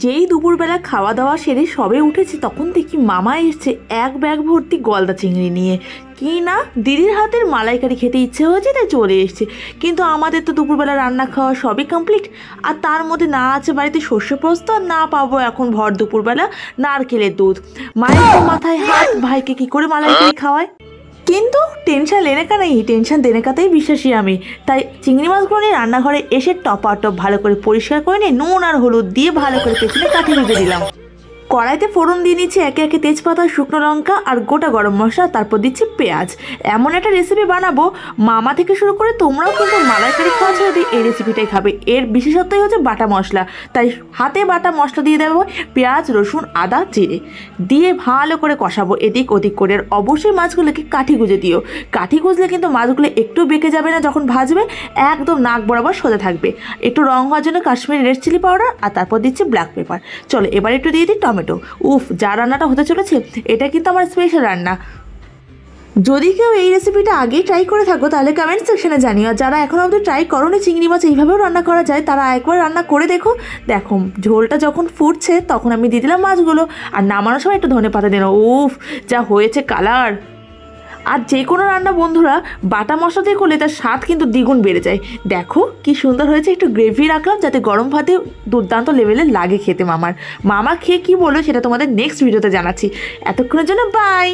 যেই দুপুরবেলা খাওয়া দাওয়া সেরে সবে উঠেছি তখন দেখি মামা এসছে এক ব্যাগ ভর্তি গলদা চিংড়ি নিয়ে। কি না দিদির হাতের মালাইকারি খেতে ইচ্ছে হয়েছে তাই চলে এসছে, কিন্তু আমাদের তো দুপুরবেলা রান্না খাওয়া সবই কমপ্লিট, আর তার মধ্যে না আছে বাড়িতে শস্য পোস্ত, আর না পাবো এখন ভর দুপুরবেলা নারকেলের দুধ। মায়ের তো মাথায় হাত, ভাইকে কি করে মালাইকারি খাওয়ায়। কিন্তু টেনশন লেনে কা নেই, টেনশন দেনে কাতেই বিশ্বাসী আমি। তাই চিংড়ি মাছগুলো নিয়ে রান্নাঘরে এসে টপাটপ ভালো করে পরিষ্কার করে নিয়ে নুন আর হলুদ দিয়ে ভালো করে পেছনে কাঠি ভেজে দিলাম। কড়াইতে ফোড়ন দিয়ে নিচ্ছি একে একে তেজপাতা, শুকনো লঙ্কা আর গোটা গরম মশলা, তারপর দিচ্ছি পেঁয়াজ। এমন একটা রেসিপি বানাবো মামা থেকে শুরু করে তোমরাও কিন্তু মালাইকারি খাওয়া ছেড়ে দিয়ে এই রেসিপিটাই খাবে। এর বিশেষত্বই হচ্ছে বাটা মশলা, তাই হাতে বাটা মশলা দিয়ে দেবো, পেঁয়াজ, রসুন, আদা, জিরে দিয়ে ভালো করে কষাবো এদিক ওদিক করে। আর অবশ্যই মাছগুলোকে কাঠি গুঁজে দিও, কাঠি গুঁজলে কিন্তু মাছগুলো একটু বেঁকে যাবে না, যখন ভাজবে একদম নাক বরাবর সোজা থাকবে। একটু রং হওয়ার জন্য কাশ্মীরি রেড চিলি পাউডার, আর তারপর দিচ্ছি ব্ল্যাক পেপার। চলো এবার একটু দিয়ে দিই টমেটো। উফ, যা রান্নাটা হতে চলেছে এটা কিন্তু আমার স্পেশাল রান্না। যদি কেউ এই রেসিপিটা আগেই ট্রাই করে থাকো তাহলে কমেন্ট সেকশনে জানিও, আর যারা এখনও অবধি ট্রাই করোনি চিংড়ি মাছ এইভাবেও রান্না করা যায় তারা একবার রান্না করে দেখো। দেখো ঝোলটা যখন ফুটছে তখন আমি দিয়ে দিলাম মাছগুলো, আর নামানোর সময় একটু ধনেপাতা দিলাম। উফ, যা হয়েছে কালার। আর যে কোনো রান্না বন্ধুরা বাটা মশলা দিয়ে করলে তার স্বাদ কিন্তু দ্বিগুণ বেড়ে যায়। দেখো কি সুন্দর হয়েছে, একটু গ্রেভি রাখলাম যাতে গরম ভাতে দুর্দান্ত লেভেলে লাগে খেতে। মামা খেয়ে কি বললো সেটা তোমাদের নেক্সট ভিডিওতে জানাচ্ছি। এতক্ষণের জন্য বাই।